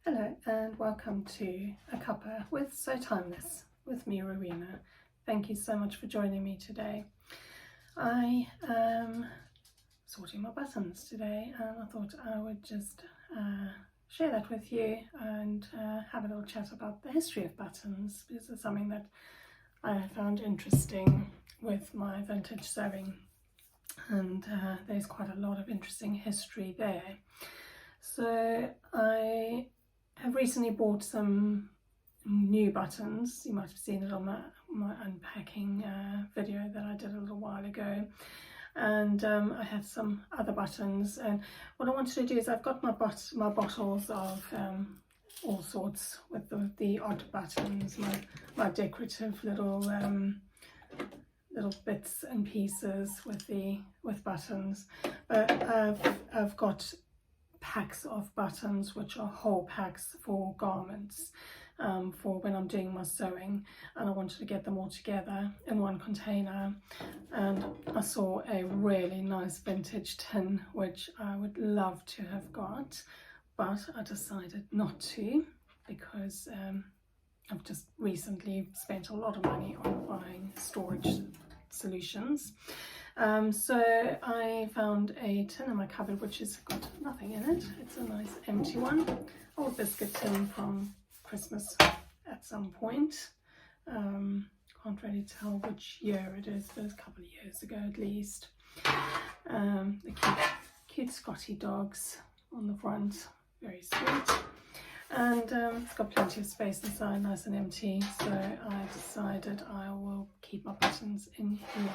Hello and welcome to a cuppa with So Timeless with me, Rowena. Thank you so much for joining me today. I am sorting my buttons today and I thought I would just share that with you and have a little chat about the history of buttons, because it's something that I found interesting with my vintage sewing, and there's quite a lot of interesting history there. So I have recently bought some new buttons. You might have seen it on my unpacking video that I did a little while ago, and I had some other buttons, and what I wanted to do is I've got my bottles of all sorts with the odd buttons, my decorative little bits and pieces with buttons, but I've got packs of buttons which are whole packs for garments, for when I'm doing my sewing, and I wanted to get them all together in one container. And I saw a really nice vintage tin which I would love to have got, but I decided not to, because I've just recently spent a lot of money on buying storage solutions. So I found a tin in my cupboard which has got nothing in it. It's a nice empty one, old biscuit tin from Christmas at some point. Can't really tell which year it is, but it's a couple of years ago at least. The cute Scotty dogs on the front, very sweet. And it's got plenty of space inside, nice and empty, so I decided I will keep my buttons in here.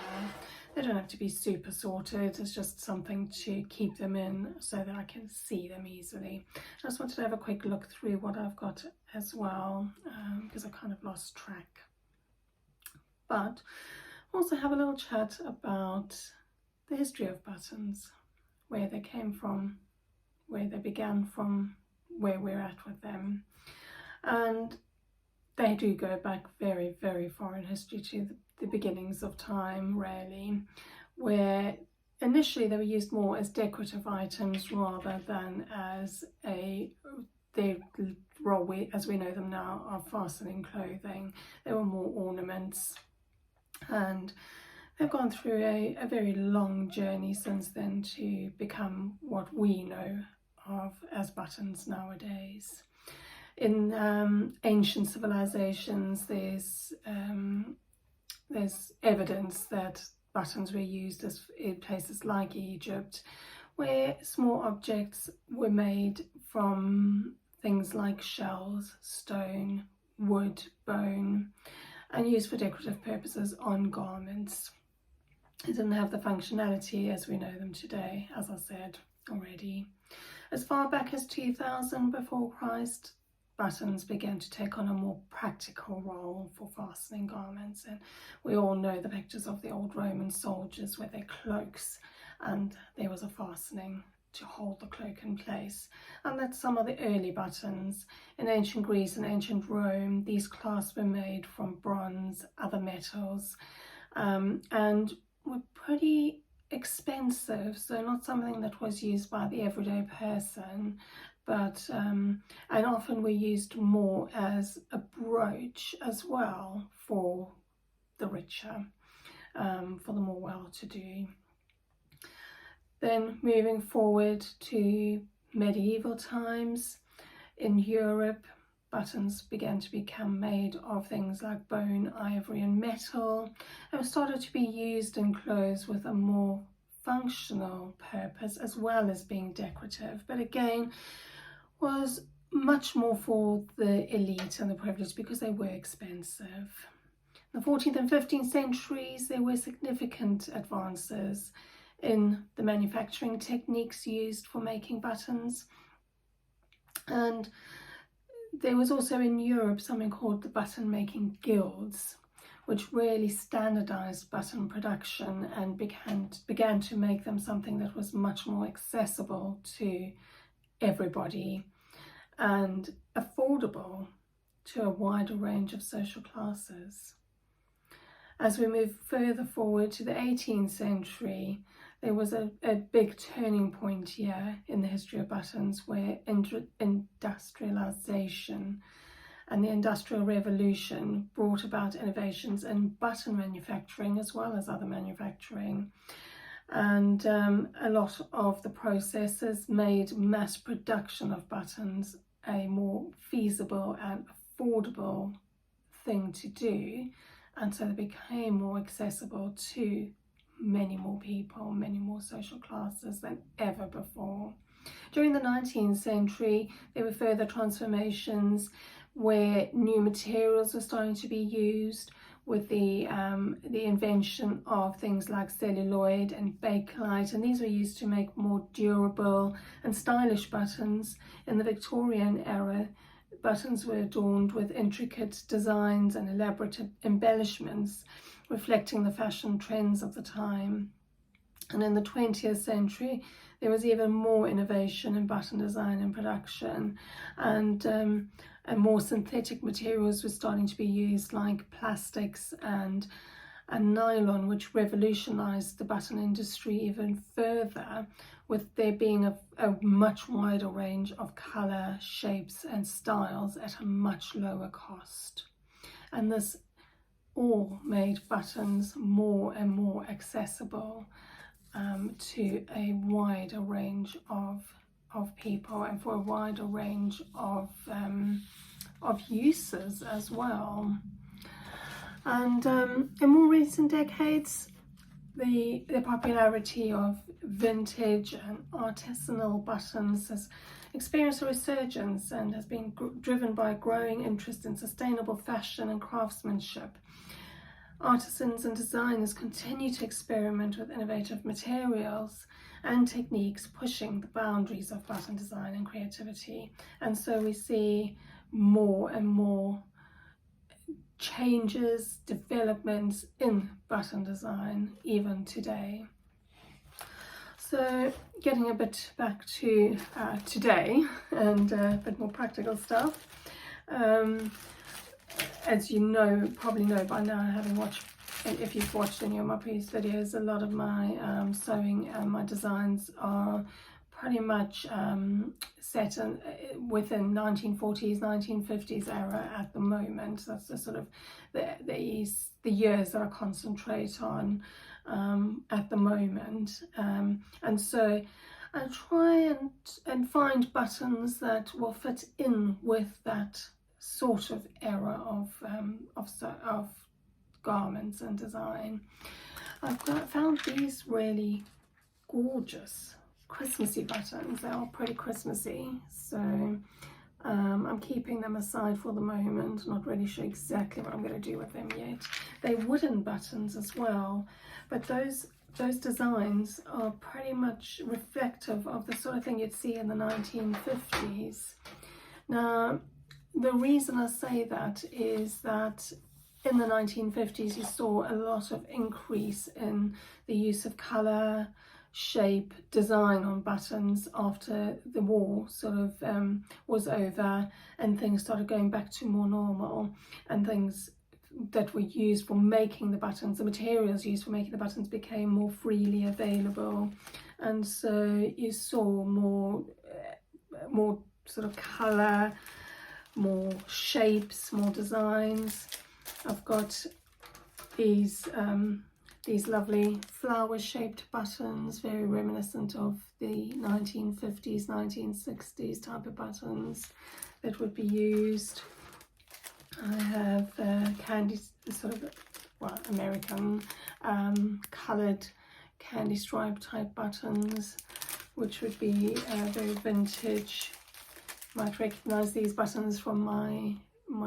They don't have to be super sorted, it's just something to keep them in so that I can see them easily. I just wanted to have a quick look through what I've got as well, because I kind of lost track. But also have a little chat about the history of buttons, where they came from, where they began from, where we're at with them. And they do go back very, very far in history, to the beginnings of time really, where initially they were used more as decorative items rather than as their role as we know them now of fastening clothing. They were more ornaments, and they've gone through a very long journey since then to become what we know of as buttons nowadays. In ancient civilizations, there's evidence that buttons were used in places like Egypt, where small objects were made from things like shells, stone, wood, bone, and used for decorative purposes on garments. It didn't have the functionality as we know them today, as I said already. As far back as 2000 before Christ, buttons began to take on a more practical role for fastening garments, and we all know the pictures of the old Roman soldiers with their cloaks, and there was a fastening to hold the cloak in place. And that's some of the early buttons. In ancient Greece and ancient Rome, these clasps were made from bronze, other metals, and were pretty expensive, so not something that was used by the everyday person, but and often were used more as a brooch as well for the richer, for the more well-to-do. Then moving forward to medieval times, in Europe, buttons began to become made of things like bone, ivory and metal, and started to be used in clothes with a more functional purpose as well as being decorative, but again was much more for the elite and the privileged because they were expensive. In the 14th and 15th centuries, there were significant advances in the manufacturing techniques used for making buttons, and there was also in Europe something called the button making guilds, which really standardized button production and began to make them something that was much more accessible to everybody and affordable to a wider range of social classes. As we move further forward to the 18th century, there was a big turning point here in the history of buttons, where industrialization and the Industrial Revolution brought about innovations in button manufacturing as well as other manufacturing. And a lot of the processes made mass production of buttons a more feasible and affordable thing to do, and so they became more accessible to many more people, many more social classes than ever before. During the 19th century, there were further transformations where new materials were starting to be used, with the invention of things like celluloid and bakelite, and these were used to make more durable and stylish buttons. In the Victorian era, buttons were adorned with intricate designs and elaborate embellishments, reflecting the fashion trends of the time. And in the 20th century, there was even more innovation in button design and production, and more synthetic materials were starting to be used, like plastics and nylon, which revolutionized the button industry even further, with there being a much wider range of color, shapes and styles at a much lower cost. And this all made buttons more and more accessible to a wider range of people, and for a wider range of uses as well. And in more recent decades, the popularity of vintage and artisanal buttons has experienced a resurgence and has been driven by a growing interest in sustainable fashion and craftsmanship. Artisans and designers continue to experiment with innovative materials and techniques, pushing the boundaries of button design and creativity. And so we see more and more changes, developments in button design even today. So getting a bit back to today and a bit more practical stuff. As you probably know by now, having watched, and if you've watched any of my previous videos, a lot of my sewing and my designs are pretty much set within 1940s, 1950s era at the moment. That's the sort of the years that I concentrate on at the moment. And so I try and find buttons that will fit in with that sort of era of garments and design. I've found these really gorgeous Christmassy buttons. They are pretty Christmassy, so I'm keeping them aside for the moment. Not really sure exactly what I'm going to do with them yet. They're wooden buttons as well, but those designs are pretty much reflective of the sort of thing you'd see in the 1950s. Now, the reason I say that is that in the 1950s you saw a lot of increase in the use of colour, shape, design on buttons after the war sort of was over, and things started going back to more normal, and things that were used for making the buttons, the materials used for making the buttons, became more freely available, and so you saw more sort of colour, more shapes, more designs. I've got these lovely flower-shaped buttons, very reminiscent of the 1950s, 1960s type of buttons that would be used. I have candy, sort of, American coloured candy stripe type buttons, which would be very vintage. You might recognise these buttons from my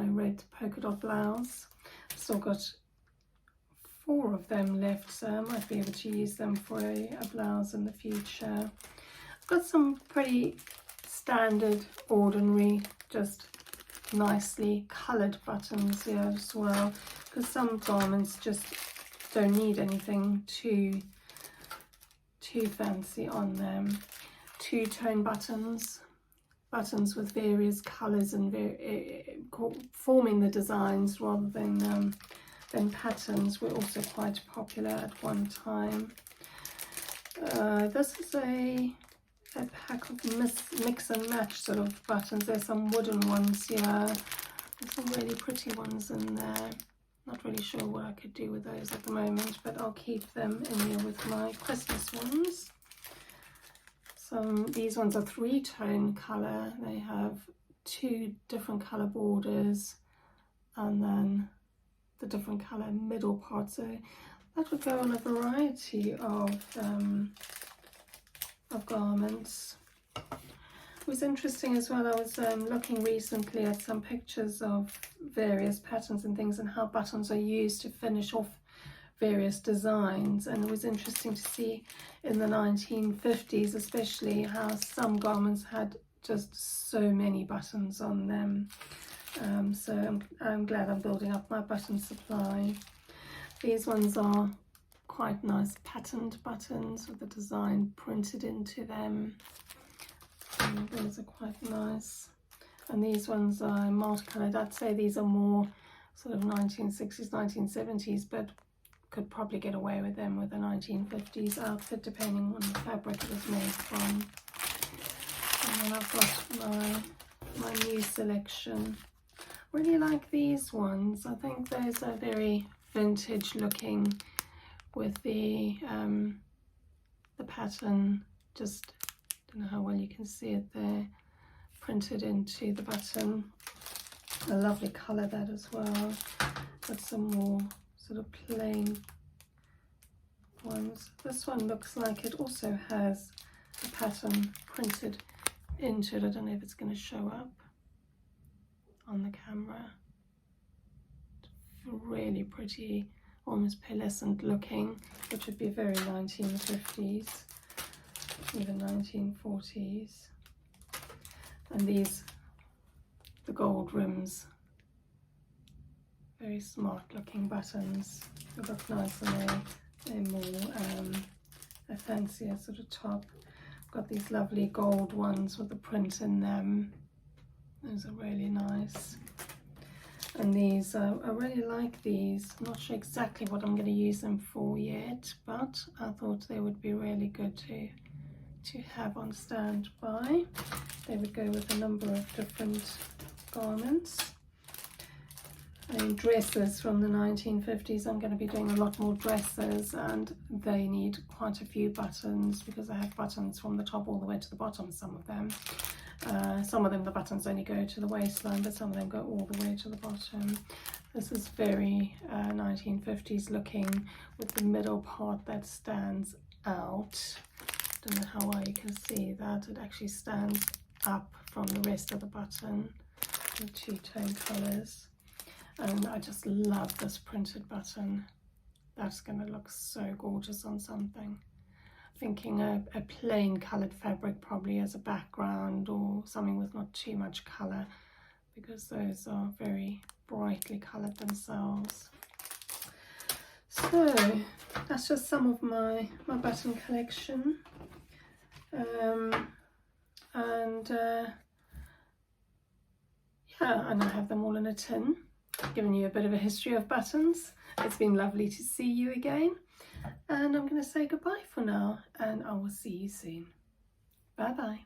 red polka dot blouse. I've still got 4 of them left, so I might be able to use them for a blouse in the future. I've got some pretty standard, ordinary, just nicely coloured buttons here as well, because some garments just don't need anything too fancy on them. Two-tone buttons with various colours and forming the designs rather than patterns were also quite popular at one time. This is a pack of mix and match sort of buttons. There's some wooden ones here. There's some really pretty ones in there. Not really sure what I could do with those at the moment, but I'll keep them in here with my Christmas ones. These ones are 3-tone colour. They have 2 different colour borders and then the different colour middle part. So that would go on a variety of garments. It was interesting as well. I was looking recently at some pictures of various patterns and things and how buttons are used to finish off various designs, and it was interesting to see in the 1950s especially how some garments had just so many buttons on them. So I'm glad I'm building up my button supply. These ones are quite nice patterned buttons with the design printed into them. And those are quite nice. And these ones are multicolored. I'd say these are more sort of 1960s, 1970s, but could probably get away with them with a 1950s outfit depending on the fabric it was made from. And then I've got my new selection. Really like these ones. I think those are very vintage looking with the pattern, just don't know how well you can see it there, printed into the button. A lovely colour that as well. Got some more sort of plain ones. This one looks like it also has a pattern printed into it. I don't know if it's going to show up on the camera. Really pretty, almost pearlescent looking, which would be very 1950s, even 1940s. And these, the gold rims, very smart looking buttons. They look nice and they're more a fancier sort of top. Got these lovely gold ones with the print in them. Those are really nice. And these, I really like these. I'm not sure exactly what I'm going to use them for yet, but I thought they would be really good to have on standby. They would go with a number of different garments. And dresses from the 1950s, I'm going to be doing a lot more dresses, and they need quite a few buttons because I have buttons from the top all the way to the bottom, some of them. Some of them the buttons only go to the waistline, but some of them go all the way to the bottom. This is very 1950s looking with the middle part that stands out. Don't know how well you can see that. It actually stands up from the rest of the button. The 2-tone colours. And I just love this printed button. That's going to look so gorgeous on something. Thinking a plain coloured fabric probably as a background, or something with not too much colour, because those are very brightly coloured themselves. So that's just some of my button collection. Yeah, and I have them all in a tin. Given you a bit of a history of buttons. It's been lovely to see you again, and I'm going to say goodbye for now, and I will see you soon. Bye bye.